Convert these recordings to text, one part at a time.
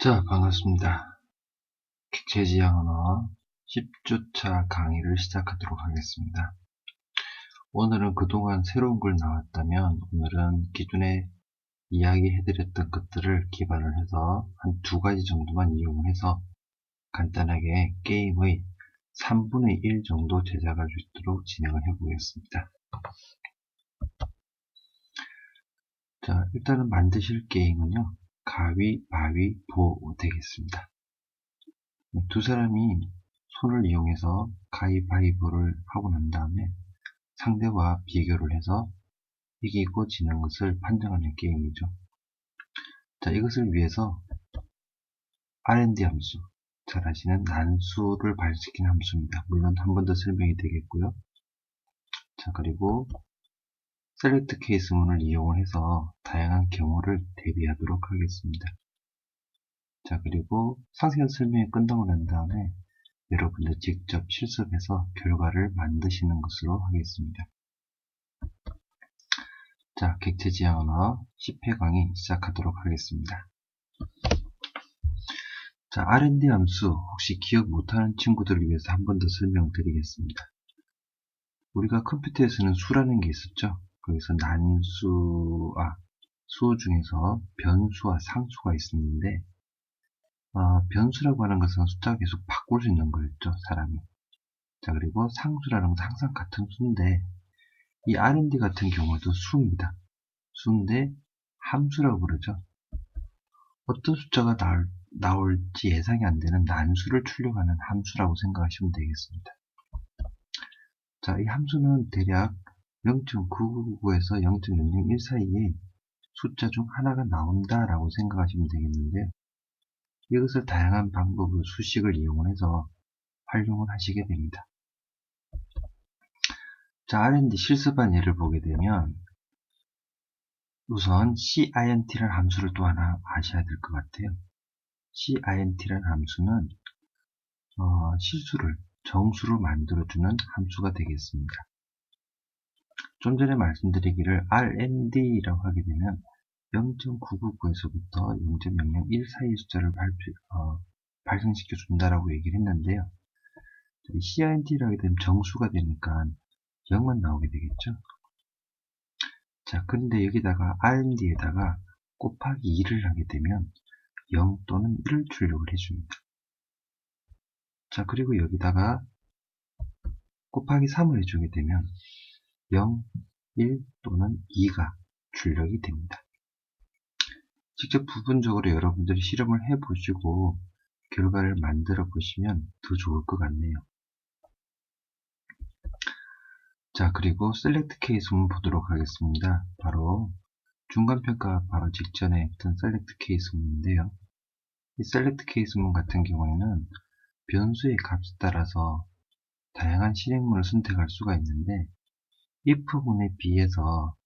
자, 반갑습니다. 객체지향 언어 10주차 강의를 시작하도록 하겠습니다. 오늘은 그동안 새로운 글 나왔다면 오늘은 기존에 이야기해드렸던 것들을 기반을 해서 한 두 가지 정도만 이용을 해서 간단하게 게임의 3분의 1 정도 제작할 수 있도록 진행을 해보겠습니다. 자, 일단은 만드실 게임은요, 가위바위보 되겠습니다. 두 사람이 손을 이용해서 가위바위보를 하고 난 다음에 상대와 비교를 해서 이기고 지는 것을 판정하는 게임이죠. 자, 이것을 위해서 R&D 함수, 잘 아시는 난수를 발생시키는 함수입니다. 물론 한 번 더 설명이 되겠고요. 자, 그리고 셀렉트 케이스문을 이용을 해서 다양한 경우를 대비하도록 하겠습니다. 자, 그리고 상세한 설명이 끝나고 난 다음에 여러분들 직접 실습해서 결과를 만드시는 것으로 하겠습니다. 자, 객체지향 언어 10회 강의 시작하도록 하겠습니다. 자, R&D 함수 혹시 기억 못하는 친구들을 위해서 한 번 더 설명드리겠습니다. 우리가 컴퓨터에서는 수라는 게 있었죠. 거기서 수 중에서 변수와 상수가 있었는데 변수라고 하는 것은 숫자가 계속 바꿀 수 있는 거였죠, 사람이. 자, 그리고 상수라는 것은 항상 같은 수인데 이 R&D 같은 경우도 수입니다. 수인데 함수라고 그러죠. 어떤 숫자가 나올지 예상이 안 되는 난수를 출력하는 함수라고 생각하시면 되겠습니다. 자, 이 함수는 대략 0.999에서 0.001 사이에 숫자 중 하나가 나온다라고 생각하시면 되겠는데 이것을 다양한 방법으로 수식을 이용해서 활용을 하시게 됩니다. 자, R&D 실습한 예를 보게 되면 우선 CINT라는 함수를 또 하나 아셔야 될 것 같아요. CINT라는 함수는 정수를 만들어주는 함수가 되겠습니다. 좀 전에 말씀드리기를 R&D라고 하게 되면 0.999에서부터 0.001 사이 숫자를 발생시켜 준다라고 얘기를 했는데요. CINT라고 하게 되면 정수가 되니까 0만 나오게 되겠죠. 자, 그런데 여기다가 R&D에다가 곱하기 2를 하게 되면 0 또는 1을 출력을 해줍니다. 자, 그리고 여기다가 곱하기 3을 해주게 되면 0, 1 또는 2가 출력이 됩니다. 직접 부분적으로 여러분들이 실험을 해보시고 결과를 만들어 보시면 더 좋을 것 같네요. 자, 그리고 셀렉트 케이스문 보도록 하겠습니다. 바로 중간평가 바로 직전에 했던 셀렉트 케이스문인데요. 이 셀렉트 케이스문 같은 경우에는 변수의 값에 따라서 다양한 실행문을 선택할 수가 있는데 if문에 비해서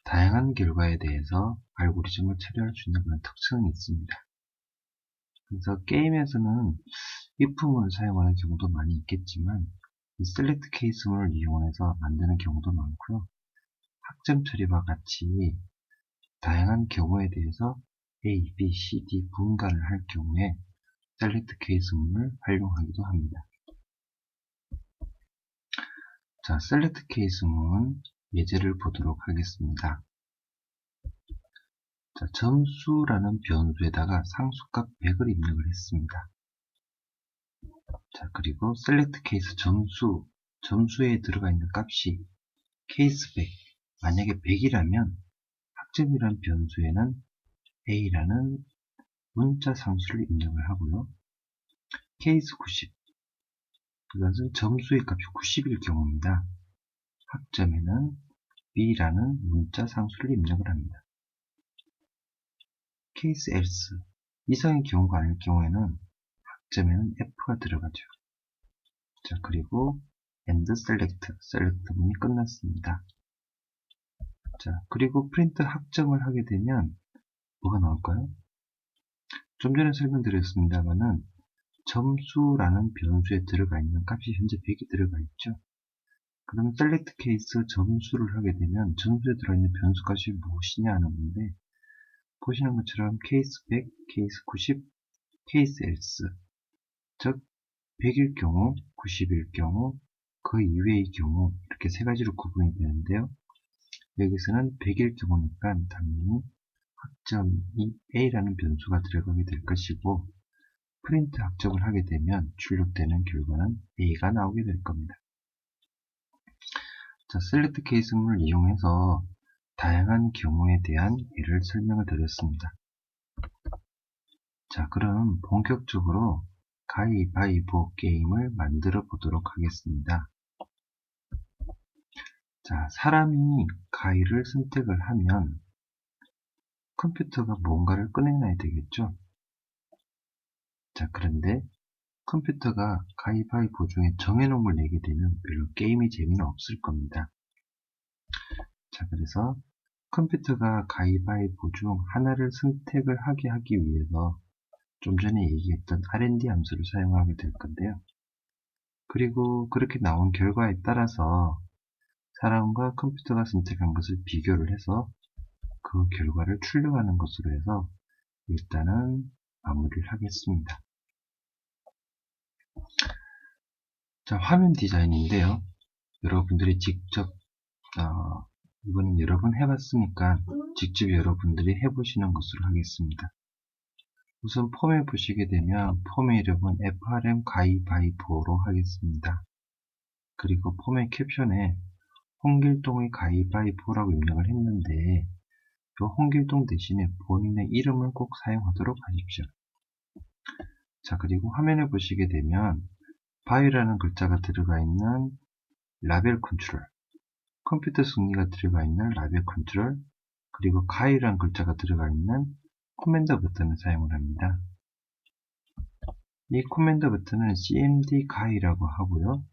다양한 결과에 대해서 알고리즘을 처리할 수 있는 그런 특성이 있습니다. 그래서 게임에서는 if문을 사용하는 경우도 많이 있겠지만 이 셀렉트 케이스문을 이용해서 만드는 경우도 많고요. 학점 처리와 같이 다양한 경우에 대해서 A, B, C, D 분간을 할 경우에 셀렉트 케이스문을 활용하기도 합니다. 자, 셀렉트 케이스문 예제를 보도록 하겠습니다. 자, 점수라는 변수에다가 상수값 100을 입력을 했습니다. 자, 그리고 셀렉트 케이스 점수에 들어가 있는 값이 케이스 100, 만약에 100이라면 학점이란 변수에는 A라는 문자 상수를 입력을 하고요. 케이스 90, 이것은 점수의 값이 90일 경우입니다. 학점에는 B라는 문자 상수를 입력을 합니다. 케이스 else, 이상의 경우가 아닐 경우에는 학점에는 F가 들어가죠. 자, 그리고 end select 문이 끝났습니다. 자, 그리고 프린트 학점을 하게 되면 뭐가 나올까요? 좀 전에 설명드렸습니다만은 점수라는 변수에 들어가 있는 값이 현재 100이 들어가 있죠. 그러면 select case 점수를 하게 되면 점수에 들어있는 변수 값이 무엇이냐 하는 건데 보시는 것처럼 케이스 100, 케이스 90, case else, 즉 100일 경우, 90일 경우, 그 이외의 경우 이렇게 세 가지로 구분이 되는데요. 여기서는 100일 경우니까 당연히 학점이 A라는 변수가 들어가게 될 것이고 프린트 학점을 하게 되면 출력되는 결과는 A가 나오게 될 겁니다. 자, 셀렉트 케이스문을 이용해서 다양한 경우에 대한 예를 설명을 드렸습니다. 자, 그럼 본격적으로 가위바위보 게임을 만들어 보도록 하겠습니다. 자, 사람이 가위를 선택을 하면 컴퓨터가 뭔가를 꺼내놔야 되겠죠? 자, 그런데 컴퓨터가 가위바위보 중에 정해놓은 걸 내게 되면 별로 게임의 재미는 없을 겁니다. 자, 그래서 컴퓨터가 가위바위보 중 하나를 선택을 하게 하기 위해서 좀 전에 얘기했던 R&D 함수를 사용하게 될 건데요. 그리고 그렇게 나온 결과에 따라서 사람과 컴퓨터가 선택한 것을 비교를 해서 그 결과를 출력하는 것으로 해서 일단은 마무리를 하겠습니다. 자, 화면 디자인인데요. 여러분들이 직접 이거는 여러 번 해봤으니까 직접 여러분들이 해보시는 것으로 하겠습니다. 우선 폼에 보시게 되면 폼의 이름은 FRM 가위바위보로 하겠습니다. 그리고 폼의 캡션에 홍길동의 가위바위보라고 입력을 했는데 이 홍길동 대신에 본인의 이름을 꼭 사용하도록 하십시오. 자, 그리고 화면에 보시게 되면 바위라는 글자가 들어가 있는 라벨 컨트롤, 컴퓨터 승리가 들어가 있는 라벨 컨트롤, 그리고 가위라는 글자가 들어가 있는 코맨더 버튼을 사용을 합니다. 이 코맨더 버튼은 cmd 가위라고 하고요.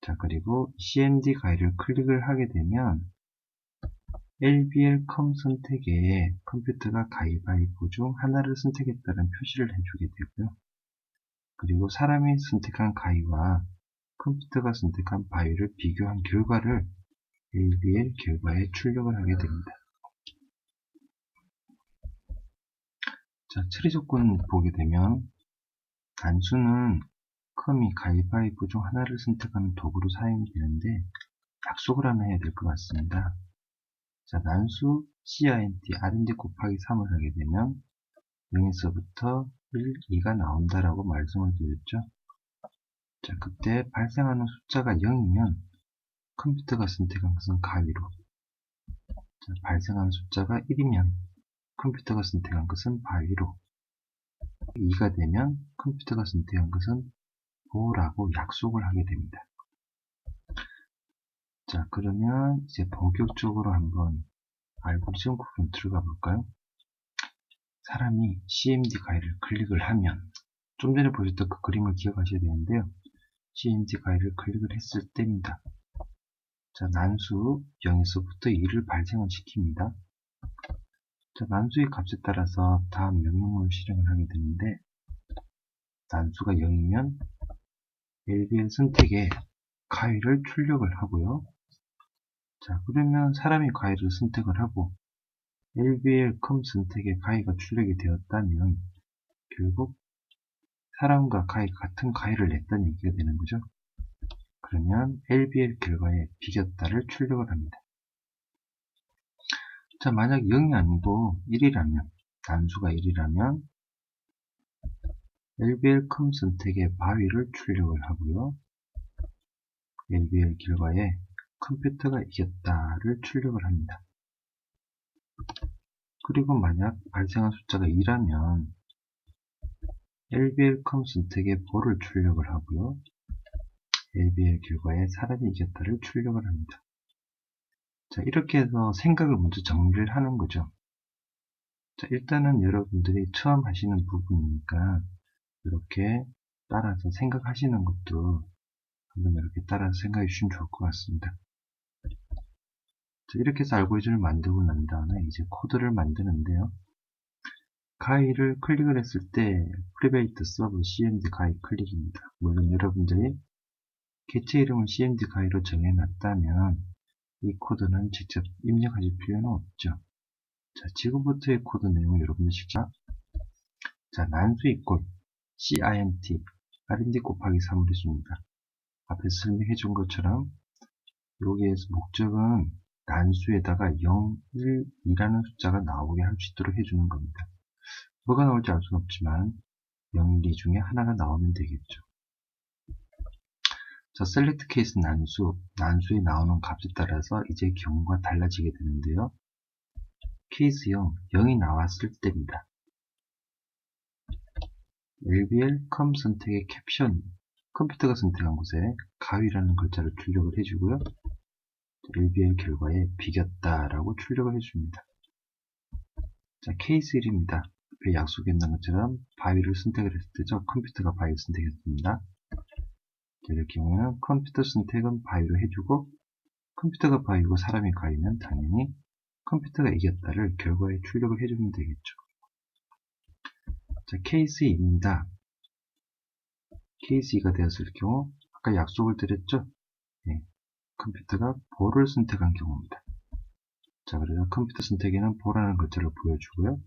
자, 그리고 cmd 가위를 클릭을 하게 되면 lblcom 선택에 컴퓨터가 가위바위보 중 하나를 선택했다는 표시를 해주게 되고요. 그리고 사람이 선택한 가위와 컴퓨터가 선택한 바위를 비교한 결과를 LBL 결과에 출력을 하게 됩니다. 자, 처리 조건 보게 되면 단수는 컴이 가위바위보 중 하나를 선택하는 도구로 사용이 되는데 약속을 하나 해야 될 것 같습니다. 자, 난수 CINT R&D 곱하기 3을 하게 되면 0에서부터 1, 2가 나온다라고 말씀을 드렸죠. 자, 그때 발생하는 숫자가 0이면 컴퓨터가 선택한 것은 가위로, 자, 발생하는 숫자가 1이면 컴퓨터가 선택한 것은 바위로, 2가 되면 컴퓨터가 선택한 것은 보라고 약속을 하게 됩니다. 자, 그러면 이제 본격적으로 한번 알고리즘 구분 들어가 볼까요? 사람이 CMD 가위를 클릭을 하면 좀 전에 보셨던 그 그림을 기억하셔야 되는데요. CMD 가위를 클릭을 했을 때입니다. 자, 난수 0에서부터 2를 발생을 시킵니다. 자, 난수의 값에 따라서 다음 명령어를 실행을 하게 되는데 난수가 0이면 LBL 선택에 가위를 출력을 하고요. 자, 그러면 사람이 가위를 선택을 하고 LBL 선택에 가위가 출력이 되었다면 결국 사람과 가위 같은 가위를 냈다는 얘기가 되는 거죠. 그러면 LBL 결과에 비겼다를 출력을 합니다. 자, 만약 0이 아니고 1이라면, 단수가 1이라면 LBL 선택에 바위를 출력을 하고요. LBL 결과에 컴퓨터가 이겼다를 출력을 합니다. 그리고 만약 발생한 숫자가 2라면 LBL 선택에 보를 출력을 하고요. LBL 결과에 사람이 이겼다를 출력을 합니다. 자, 이렇게 해서 생각을 먼저 정리를 하는 거죠. 자, 일단은 여러분들이 처음 하시는 부분이니까 이렇게 따라서 생각하시는 것도 한번 이렇게 따라서 생각해 주시면 좋을 것 같습니다. 자, 이렇게 해서 알고리즘을 만들고 난 다음에 이제 코드를 만드는데요. 가위를 클릭을 했을 때 프리베이트 서브 cmd 가위 클릭입니다. 물론 여러분들이 개체 이름을 cmd 가위로 정해놨다면 이 코드는 직접 입력하실 필요는 없죠. 자, 지금부터의 코드 내용을 여러분들 직접 자, 난수 이꼴 CINT R&D 곱하기 3을 해줍니다. 앞에서 설명해 준 것처럼 여기에서 목적은 난수에다가 0, 1, 2라는 숫자가 나오게 할 수 있도록 해주는 겁니다. 뭐가 나올지 알 수는 없지만 0, 1, 2 중에 하나가 나오면 되겠죠. 자, select case 난수에 나오는 값에 따라서 이제 경우가 달라지게 되는데요. 케이스 0, 0이 나왔을 때입니다. LBL 컴 선택의 캡션, 컴퓨터가 선택한 곳에 가위라는 글자를 출력을 해주고요. LBL 결과에 비겼다라고 출력을 해줍니다. 자, 케이스 1입니다. 앞에 약속했던 것처럼 바위를 선택을 했을 때죠. 컴퓨터가 바위를 선택했습니다. 자, 이럴 경우에는 컴퓨터 선택은 바위로 해주고 컴퓨터가 바위고 사람이 가위면 당연히 컴퓨터가 이겼다를 결과에 출력을 해주면 되겠죠. 자, 케이스 2입니다. 케이스 2가 되었을 경우 아까 약속을 드렸죠. 네, 컴퓨터가 보를 선택한 경우입니다. 자, 그래서 컴퓨터 선택에는 보라는 글자를 보여주고요.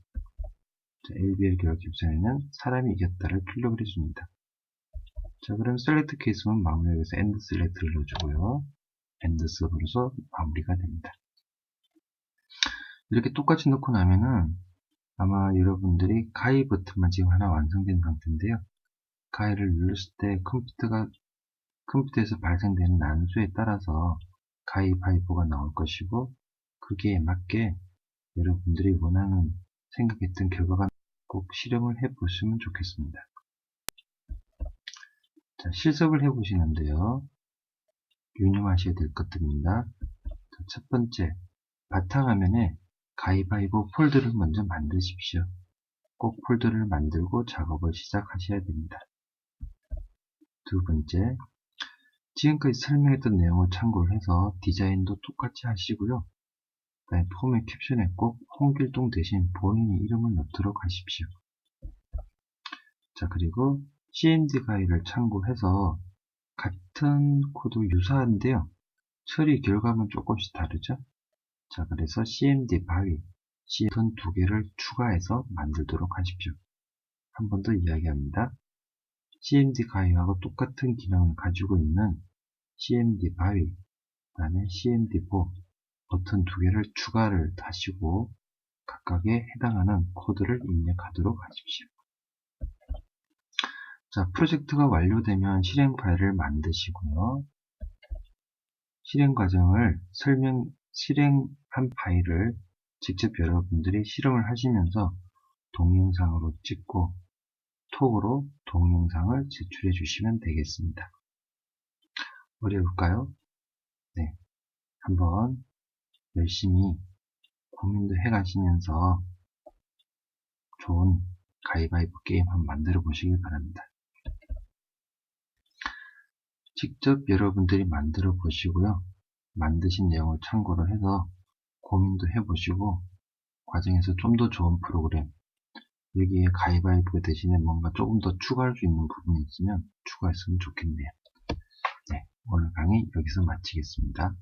자, LBL 결과 캡션에는 사람이 이겼다를 출력을 해줍니다. 자, 그럼 셀렉트 케이스는 마무리해서 엔드 셀렉트를 넣어주고요. 엔드 서브로서 마무리가 됩니다. 이렇게 똑같이 넣고 나면은 아마 여러분들이 가위 버튼만 지금 하나 완성된 상태인데요. 가위를 눌렀을 때 컴퓨터에서 발생되는 난수에 따라서 가위바위보가 나올 것이고 그게 맞게 여러분들이 원하는 생각했던 결과가 꼭 실험을 해 보시면 좋겠습니다. 자, 실습을 해 보시는데요. 유념하셔야 될 것들입니다. 자, 첫 번째, 바탕화면에 가위바위보 폴더를 먼저 만드십시오. 꼭 폴더를 만들고 작업을 시작하셔야 됩니다. 두 번째, 지금까지 설명했던 내용을 참고를 해서 디자인도 똑같이 하시고요. 그다음에 폼의 캡션에 꼭 홍길동 대신 본인의 이름을 넣도록 하십시오. 자, 그리고 CMD 가이드를 참고해서 같은 코드 유사한데요. 처리 결과만 조금씩 다르죠. 자, 그래서 CMD 바위, CMD 두 개를 추가해서 만들도록 하십시오. 한 번 더 이야기합니다. CMD 가이드하고 똑같은 기능을 가지고 있는 CMD 바위, 그 다음에 CMD 보, 버튼 두 개를 추가를 하시고 각각에 해당하는 코드를 입력하도록 하십시오. 자, 프로젝트가 완료되면 실행 파일을 만드시고요. 실행 과정을 실행한 파일을 직접 여러분들이 실험을 하시면서 동영상으로 찍고 톡으로 동영상을 제출해 주시면 되겠습니다. 어려울까요? 네. 한번 열심히 고민도 해 가시면서 좋은 가위바위보 게임 한번 만들어 보시길 바랍니다. 직접 여러분들이 만들어 보시고요. 만드신 내용을 참고로 해서 고민도 해보시고 과정에서 좀 더 좋은 프로그램, 여기에 가위바위보 대신에 뭔가 조금 더 추가할 수 있는 부분이 있으면 추가했으면 좋겠네요. 네, 오늘 강의 여기서 마치겠습니다.